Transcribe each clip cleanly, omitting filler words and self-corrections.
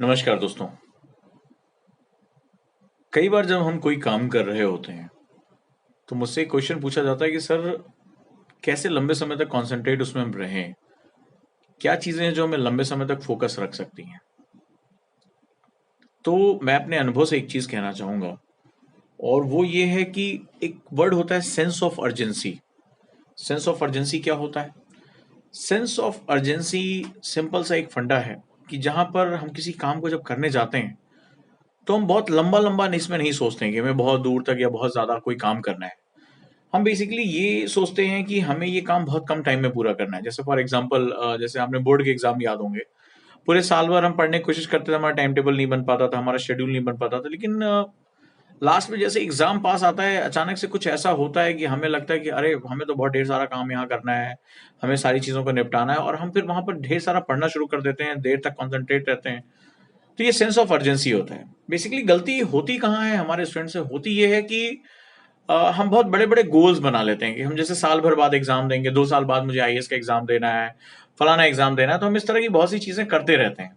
नमस्कार दोस्तों। कई बार जब हम कोई काम कर रहे होते हैं तो मुझसे एक क्वेश्चन पूछा जाता है कि सर कैसे लंबे समय तक कंसंट्रेट उसमें हम रहें। क्या चीज़ें हैं जो हमें लंबे समय तक फोकस रख सकती हैं। तो मैं अपने अनुभव से एक चीज़ कहना चाहूँगा और वो ये है कि एक वर्ड होता है sense of urgency. Sense of urgency क्या होता है? सेंस ऑफ अर्जेंसी सिंपल सा एक फंडा है कि जहाँ पर हम किसी काम को जब करने जाते हैं तो हम बहुत लंबा लंबा इसमें नहीं सोचते हैं कि हमें बहुत दूर तक या बहुत ज़्यादा कोई काम करना है। हम बेसिकली ये सोचते हैं कि हमें ये काम बहुत कम टाइम में पूरा करना है। जैसे फॉर एग्जांपल जैसे आपने बोर्ड के एग्जाम याद होंगे। पूरे साल भर हम पढ़ने की कोशिश करते थे, हमारा टाइम टेबल नहीं बन पाता था, हमारा शेड्यूल नहीं बन पाता था, लेकिन लास्ट में जैसे एग्जाम पास आता है अचानक से कुछ ऐसा होता है कि हमें लगता है कि अरे हमें तो बहुत ढेर सारा काम यहाँ करना है, हमें सारी चीज़ों को निपटाना है और हम फिर वहां पर ढेर सारा पढ़ना शुरू कर देते हैं, देर तक कॉन्सेंट्रेट रहते हैं। तो ये सेंस ऑफ अर्जेंसी होता है। बेसिकली गलती होती कहाँ है हमारे स्टूडेंट से? होती ये है कि हम बहुत बड़े-बड़े गोल्स बना लेते हैं कि हम जैसे साल भर बाद एग्ज़ाम देंगे, 2 साल बाद मुझे आईएएस का एग्ज़ाम देना है, फलाना एग्ज़ाम देना है, तो हम इस तरह की बहुत सी चीज़ें करते रहते हैं।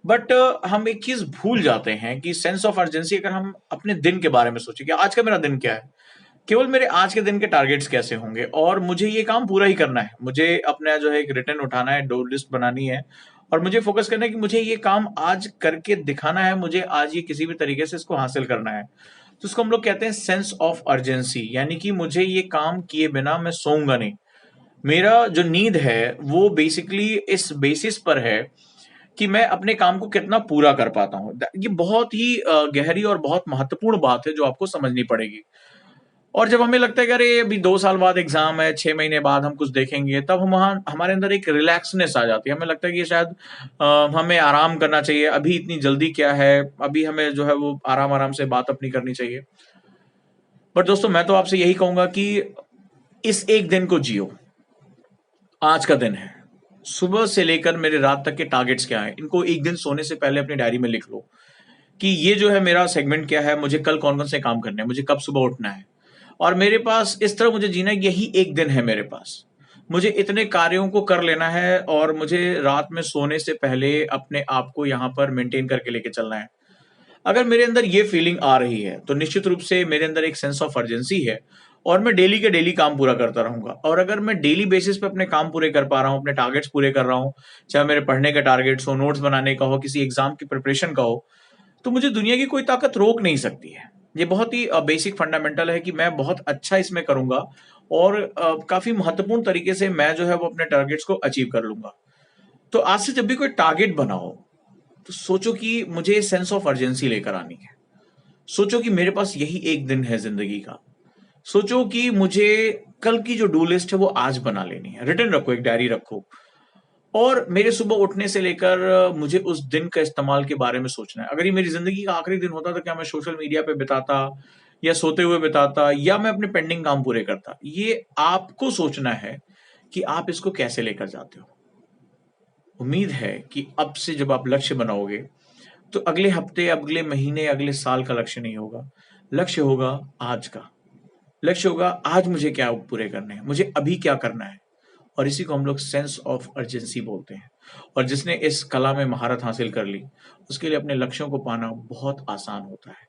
बट हम एक चीज़ भूल जाते हैं कि सेंस ऑफ अर्जेंसी अगर हम अपने दिन के बारे में सोचें कि आज का मेरा दिन क्या है? केवल मेरे आज के दिन के टारगेट्स कैसे होंगे और मुझे ये काम पूरा ही करना है। मुझे अपना जो है एक रिटन उठाना है, डू लिस्ट बनानी है और मुझे फ़ोकस करना है कि मुझे ये काम आज करके दिखाना है, मुझे आज ये किसी भी तरीके से इसको हासिल करना है। तो इसको हम लोग कहते हैं सेंस ऑफ अर्जेंसी, यानी कि मुझे ये काम किए बिना मैं सोऊँगा नहीं। मेरा जो नीड है वो बेसिकली इस बेसिस पर है कि मैं अपने काम को कितना पूरा कर पाता हूँ। ये बहुत ही गहरी और बहुत महत्वपूर्ण बात है जो आपको समझनी पड़ेगी। और जब हमें लगता है कि अरे अभी 2 साल बाद एग्ज़ाम है, 6 महीने बाद हम कुछ देखेंगे, तब हम वहाँ हमारे अंदर एक रिलैक्सनेस आ जाती है। हमें लगता है कि ये शायद हमें आराम करना चाहिए, अभी इतनी जल्दी क्या है, अभी हमें जो है वो आराम-आराम से बात अपनी करनी चाहिए। बट दोस्तों मैं तो आपसे यही कहूँगा कि इस एक दिन को जियो। आज का दिन है। सुबह से लेकर मेरे रात तक के टारगेट्स क्या हैं, इनको एक दिन सोने से पहले अपनी डायरी में लिख लो कि ये जो है मेरा सेगमेंट क्या है, मुझे कल कौन-कौन से काम करने हैं, मुझे कब सुबह उठना है। और मेरे पास इस तरह मुझे जीना है, यही एक दिन है मेरे पास। मुझे इतने कार्यों को कर लेना है और मुझे रात में सोने से पहले अपने आप को यहाँ पर मेंटेन करके लेके चलना है। अगर मेरे अंदर ये फीलिंग आ रही है, तो निश्चित रूप से मेरे अंदर एक सेंस ऑफ अर्जेंसी है और मैं डेली के डेली काम पूरा करता रहूँगा। और अगर मैं डेली बेसिस पे अपने काम पूरे कर पा रहा हूँ, अपने टारगेट्स पूरे कर रहा हूँ, चाहे मेरे पढ़ने के टारगेट्स हो, नोट्स बनाने का हो, किसी एग्ज़ाम की प्रिपरेशन का हो, तो मुझे दुनिया की कोई ताकत रोक नहीं सकती है। ये बहुत ही बेसिक फंडामेंटल है कि मैं बहुत अच्छा इसमें करूँगा और काफ़ी महत्वपूर्ण तरीके से मैं जो है वो अपने टारगेट्स को अचीव कर लूँगा। तो आज से जब भी कोई टारगेट बनाओ, तो सोचो कि मुझे सेंस ऑफ अर्जेंसी लेकर आनी है। सोचो कि मेरे पास यही एक दिन है ज़िंदगी का। सोचो कि मुझे कल की जो डू लिस्ट है वो आज बना लेनी है। रिटन रखो, एक डायरी रखो और मेरे सुबह उठने से लेकर मुझे उस दिन का इस्तेमाल के बारे में सोचना है। अगर ये मेरी ज़िंदगी का आखिरी दिन होता तो क्या मैं सोशल मीडिया पे बिताता या सोते हुए बिताता या मैं अपने पेंडिंग काम पूरे करता? ये आपको सोचना है कि आप इसको कैसे लेकर जाते हो। उम्मीद है कि अब से जब आप लक्ष्य बनाओगे तो अगले हफ्ते, अगले महीने, अगले साल का लक्ष्य नहीं होगा। लक्ष्य होगा आज का। लक्ष्य होगा आज मुझे क्या पूरे करने हैं, मुझे अभी क्या करना है। और इसी को हम लोग सेंस ऑफ अर्जेंसी बोलते हैं। और जिसने इस कला में महारत हासिल कर ली, उसके लिए अपने लक्ष्यों को पाना बहुत आसान होता है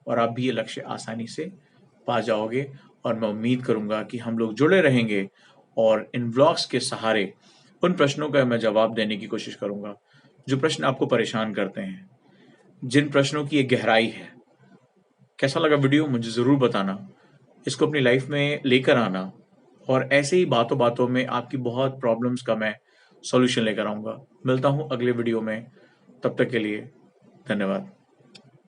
और आप भी ये लक्ष्य आसानी से पा जाओगे। और मैं उम्मीद करूंगा कि हम लोग जुड़े रहेंगे और इन व्लॉग्स के सहारे उन प्रश्नों का मैं जवाब देने की कोशिश करूंगा जो प्रश्न आपको परेशान करते हैं, जिन प्रश्नों की ये गहराई है। कैसा लगा वीडियो मुझे ज़रूर बताना। इसको अपनी लाइफ में लेकर आना और ऐसे ही बातों बातों में आपकी बहुत प्रॉब्लम्स का मैं सॉल्यूशन लेकर आऊँगा। मिलता हूँ अगले वीडियो में, तब तक के लिए धन्यवाद।